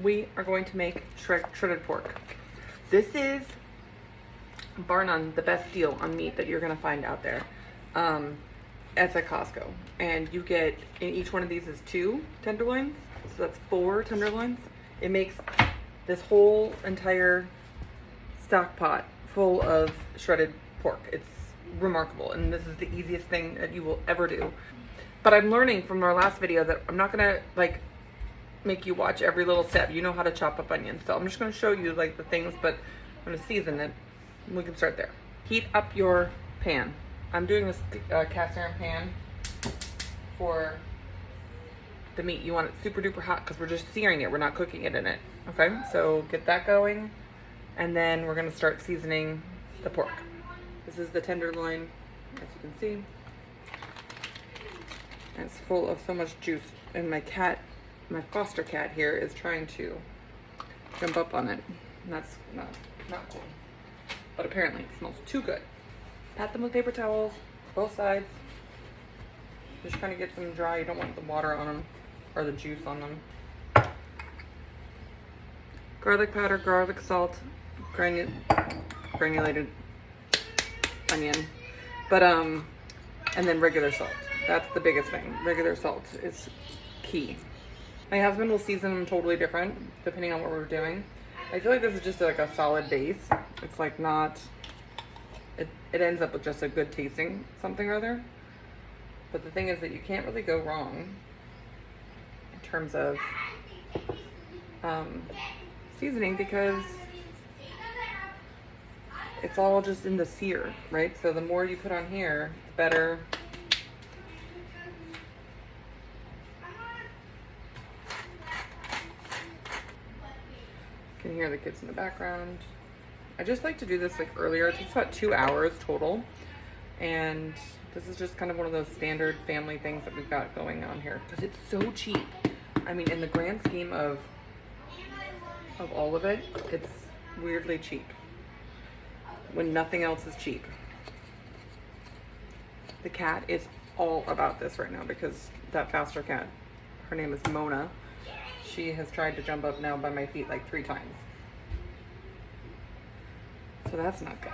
we are going to make shredded pork. This is, bar none, the best deal on meat that you're gonna find out there. It's at Costco. And you get, in each one of these is 2 tenderloins. So that's 4 tenderloins. It makes this whole entire stock pot full of shredded pork. It's remarkable. And this is the easiest thing that you will ever do. But I'm learning from our last video that I'm not gonna like make you watch every little step. You know how to chop up onions. So I'm just gonna show you like the things, but I'm gonna season it. We can start there. Heat up your pan. I'm doing this cast iron pan for the meat. You want it super duper hot because we're just searing it. We're not cooking it in it. Okay, so get that going. And then we're gonna start seasoning the pork. This is the tenderloin, as you can see. And it's full of so much juice. And my cat, my foster cat here, is trying to jump up on it. And that's not cool. But apparently it smells too good. Pat them with paper towels, both sides. Just trying to get them dry. You don't want the water on them or the juice on them. Garlic powder, garlic salt, granulated onion, but and then regular salt. That's the biggest thing. Regular salt is key. My husband will season them totally different depending on what we're doing. I feel like this is just like a solid base. It's like not, it ends up with just a good tasting something or other. But the thing is that you can't really go wrong in terms of seasoning because it's all just in the sear, right? So the more you put on here, the better. You can hear the kids in the background. I just like to do this like earlier. It takes about 2 hours total. And this is just kind of one of those standard family things that we've got going on here because it's so cheap. I mean, in the grand scheme of all of it, it's weirdly cheap when nothing else is cheap. The cat is all about this right now because that foster cat, her name is Mona. She has tried to jump up now by my feet like 3 times. So that's not good.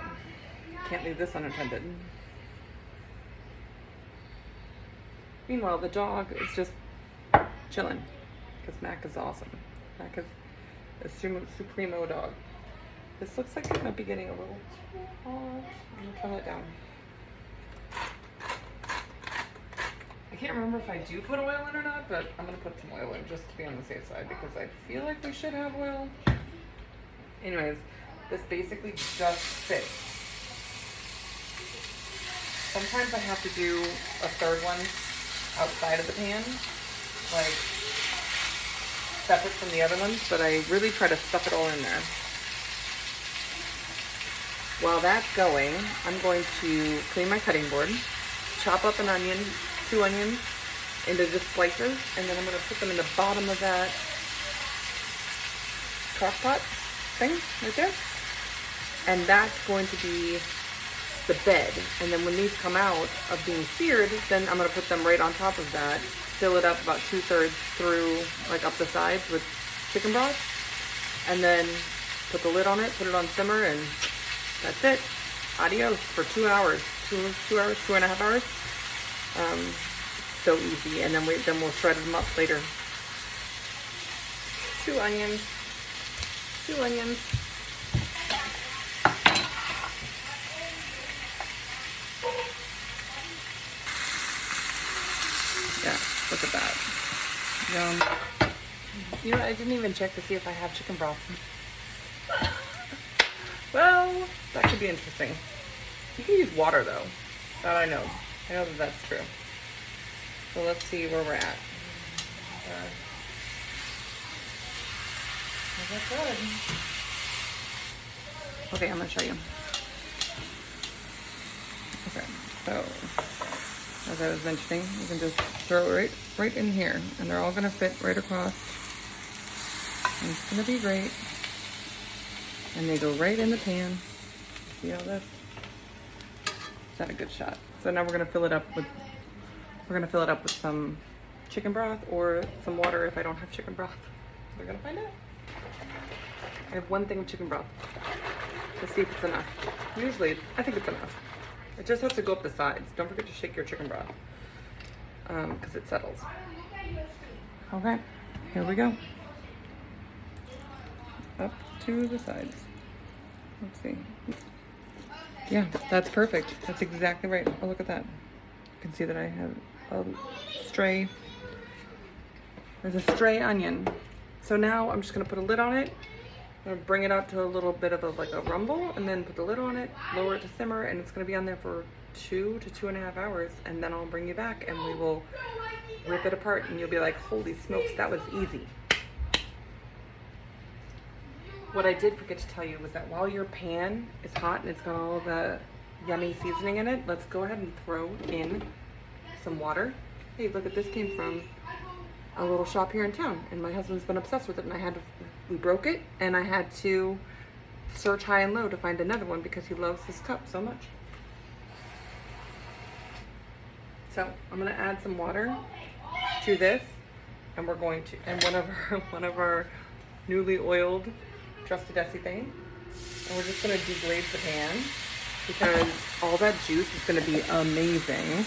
Can't leave this unattended. Meanwhile, the dog is just chilling because Mac is awesome. Mac is a supremo dog. This looks like it might be getting a little too hot. I'm gonna turn it down. I can't remember if I do put oil in or not, but I'm gonna put some oil in just to be on the safe side because I feel like we should have oil. Anyways, this basically just fits. Sometimes I have to do a third one outside of the pan, like separate from the other ones, but I really try to stuff it all in there. While that's going, I'm going to clean my cutting board, chop up an onion, 2 onions into just slices, and then I'm going to put them in the bottom of that crock pot thing right there. And that's going to be the bed. And then when these come out of being seared, then I'm going to put them right on top of that, fill it up about 2/3 through, like up the sides with chicken broth, and then put the lid on it, put it on simmer, and that's it. Adios for 2 hours, 2.5 hours. So easy, and then we'll shred them up later. 2 onions. Yeah, look at that. Yum. You know, I didn't even check to see if I have chicken broth. Well, that could be interesting. You can use water though. That I know. I know that that's true. So let's see where we're at. That's good. Okay, I'm gonna show you. Okay, so as I was mentioning, you can just throw it right in here, and they're all gonna fit right across. And it's gonna be great. And they go right in the pan. See all this? Is that a good shot? So now we're gonna fill it up with some chicken broth or some water if I don't have chicken broth. We're gonna find out. I have one thing of chicken broth. Let's see if it's enough. Usually, I think it's enough. It just has to go up the sides. Don't forget to shake your chicken broth because it settles. Okay, here we go. Up to the sides. Let's see. Yeah, that's perfect. That's exactly right. Oh, look at that. You can see that I have a stray. There's a stray onion. So now I'm just gonna put a lid on it. I'm gonna bring it up to a little bit of a rumble, and then put the lid on it, lower it to simmer, and it's gonna be on there for 2 to 2.5 hours, and then I'll bring you back and we will rip it apart, and you'll be like, holy smokes, that was easy. What I did forget to tell you was that while your pan is hot and it's got all the yummy seasoning in it, let's go ahead and throw in some water. Hey, look at this, came from a little shop here in town, and my husband's been obsessed with it, and we broke it, and I had to search high and low to find another one because he loves this cup so much. So I'm gonna add some water to this, and we're going to, and one of our newly oiled trusty dusty thing, and we're just gonna deglaze the pan because all that juice is gonna be amazing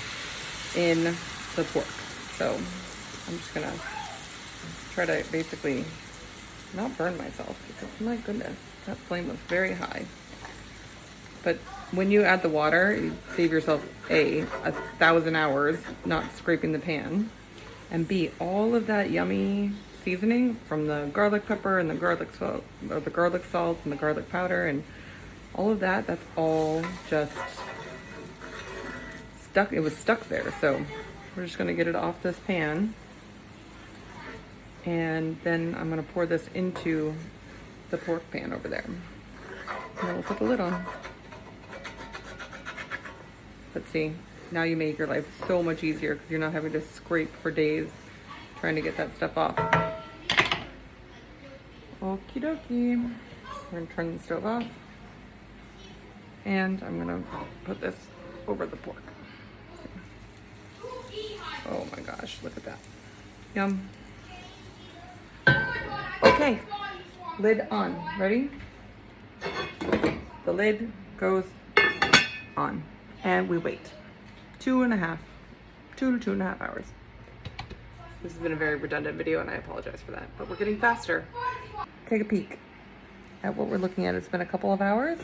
in the pork. So I'm just gonna try to basically not burn myself because my goodness, that flame was very high. But when you add the water, you save yourself A, 1,000 hours not scraping the pan, and B, all of that yummy seasoning from the garlic pepper and the garlic salt, or the garlic salt and the garlic powder and all of that, that's all just stuck. It was stuck there. So we're just gonna get it off this pan, and then I'm gonna pour this into the pork pan over there. And then we'll put the lid on. But see, now you make your life so much easier because you're not having to scrape for days trying to get that stuff off. Okie dokie. We're gonna turn the stove off. And I'm gonna put this over the pork. Oh my gosh, look at that. Yum. Okay, lid on. Ready? The lid goes on. And we wait 2 to 2.5 hours. This has been a very redundant video, and I apologize for that, but we're getting faster. Take a peek at what we're looking at. It's been a couple of hours.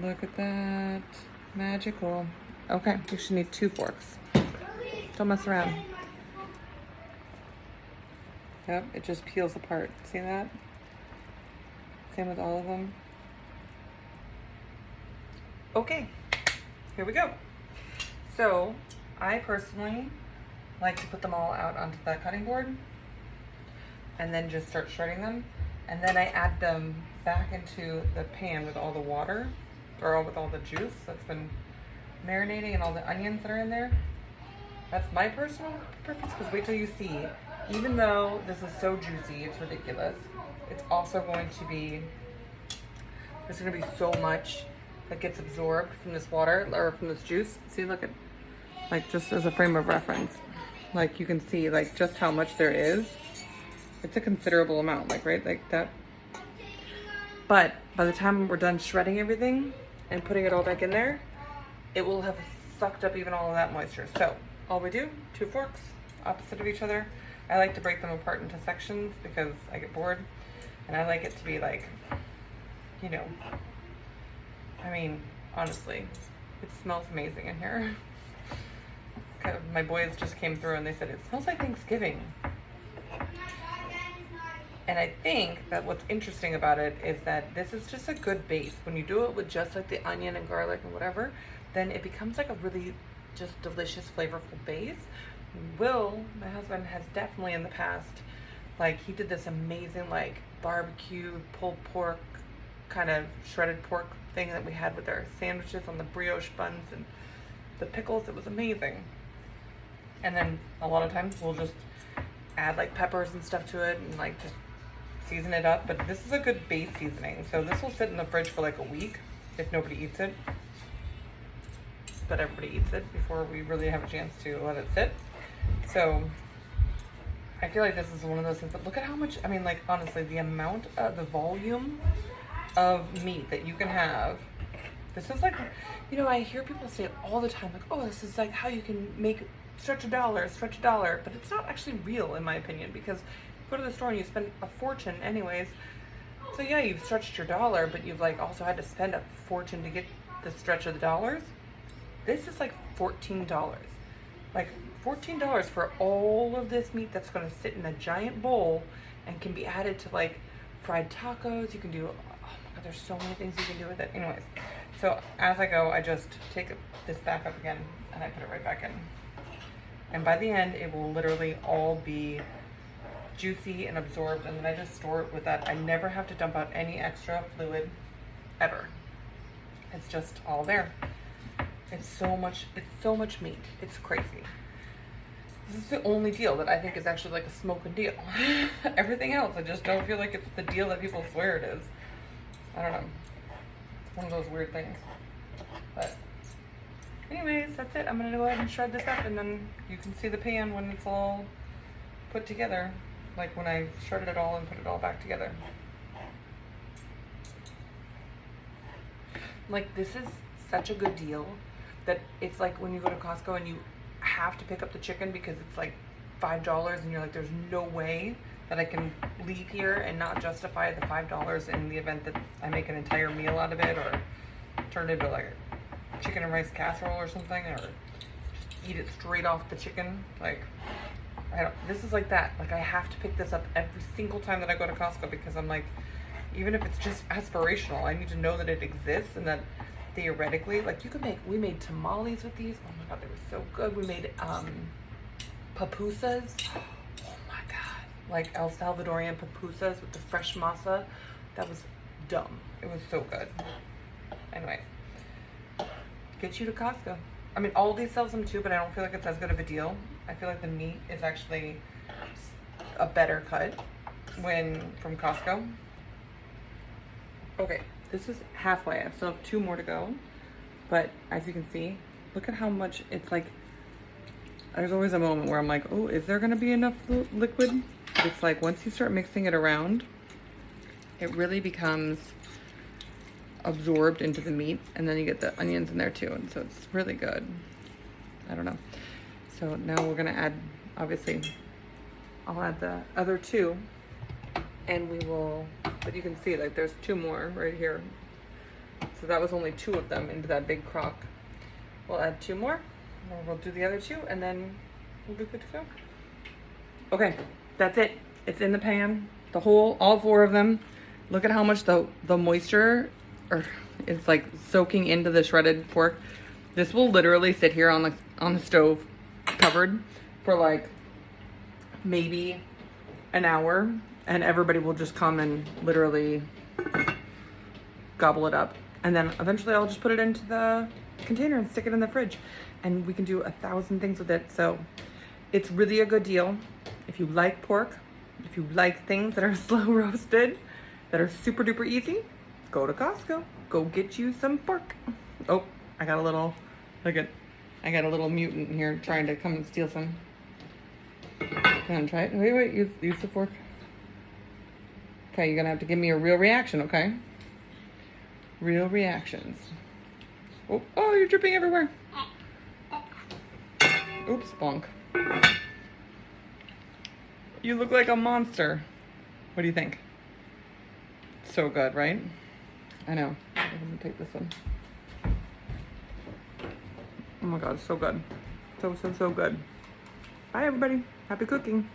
Look at that. Magical. Okay, you should need 2 forks. Don't mess around. Yep, it just peels apart. See that? Same with all of them. Okay, here we go. So I personally like to put them all out onto that cutting board and then just start shredding them. And then I add them back into the pan with all the water, or with all the juice that's been marinating and all the onions that are in there. That's my personal preference, because wait till you see. Even though this is so juicy, it's ridiculous. It's also going to be, there's going to be so much that gets absorbed from this water, or from this juice. See, look at, like, just as a frame of reference, like you can see like just how much there is. It's a considerable amount, like, right, like that. But by the time we're done shredding everything and putting it all back in there, it will have sucked up even all of that moisture. So all we do, 2 forks opposite of each other. I like to break them apart into sections because I get bored, and I like it to be like, you know, I mean, honestly, it smells amazing in here. My boys just came through and they said, it smells like Thanksgiving. And I think that what's interesting about it is that this is just a good base. When you do it with just like the onion and garlic and whatever, then it becomes like a really just delicious, flavorful base. Will, my husband, has definitely in the past, like, he did this amazing like barbecue pulled pork, kind of shredded pork thing that we had with our sandwiches on the brioche buns and the pickles. It was amazing. And then a lot of times we'll just add like peppers and stuff to it and like just season it up. But this is a good base seasoning. So this will sit in the fridge for like a week if nobody eats it. But everybody eats it before we really have a chance to let it sit. So I feel like this is one of those things, but look at how much, I mean, like, honestly, the amount of, the volume of meat that you can have. This is like, you know, I hear people say it all the time, like, oh, this is like how you can stretch a dollar, but it's not actually real, in my opinion, because you go to the store and you spend a fortune anyways. So yeah, you've stretched your dollar, but you've like also had to spend a fortune to get the stretch of the dollars. This is like $14. Like $14 for all of this meat that's gonna sit in a giant bowl and can be added to like fried tacos. You can do, oh my God, there's so many things you can do with it. Anyways, so as I go, I just take this back up again and I put it right back in. And by the end, it will literally all be juicy and absorbed, and then I just store it with that. I never have to dump out any extra fluid ever. It's just all there. It's so much meat. It's crazy. This is the only deal that I think is actually like a smoking deal. Everything else, I just don't feel like it's the deal that people swear it is. I don't know. It's one of those weird things. But anyways, that's it. I'm gonna go ahead and shred this up, and then you can see the pan when it's all put together. Like when I shredded it all and put it all back together. Like, this is such a good deal that it's like when you go to Costco and you have to pick up the chicken because it's like $5 and you're like, there's no way that I can leave here and not justify the $5 in the event that I make an entire meal out of it, or turn it into like a chicken and rice casserole or something, or just eat it straight off the chicken. Like, this is like that. Like, I have to pick this up every single time that I go to Costco because I'm like, even if it's just aspirational, I need to know that it exists and that theoretically, like, we made tamales with these. Oh my God, they were so good. We made pupusas. Oh my God. Like El Salvadorian pupusas with the fresh masa. That was dumb. It was so good. Anyway, get you to Costco. I mean, Aldi sells them too, but I don't feel like it's as good of a deal. I feel like the meat is actually a better cut from Costco. Okay, this is halfway. I still have 2 more to go. But as you can see, look at how much it's like. There's always a moment where I'm like, oh, is there gonna be enough liquid? But it's like once you start mixing it around, it really becomes absorbed into the meat, and then you get the onions in there too, and so it's really good. I don't know. So now we're gonna add, obviously, I'll add the other 2, and we will, but you can see like there's 2 more right here. So that was only 2 of them into that big crock. We'll add 2 more, and we'll do the other 2, and then we'll be good to go. Okay, that's it. It's in the pan, all 4 of them. Look at how much the moisture is like soaking into the shredded pork. This will literally sit here on the stove covered for like maybe an hour, and everybody will just come and literally gobble it up. And then eventually I'll just put it into the container and stick it in the fridge, and we can do 1,000 things with it. So it's really a good deal. If you like pork, if you like things that are slow roasted, that are super duper easy, go to Costco. Go get you some pork. Oh, I got a little mutant here trying to come and steal some. Come on, try it. Wait, use the fork. Okay, you're gonna have to give me a real reaction, okay? Real reactions. Oh, you're dripping everywhere. Oops, bonk. You look like a monster. What do you think? So good, right? I know. I'm gonna take this one. Oh my God, so good. So good. Bye, everybody. Happy cooking.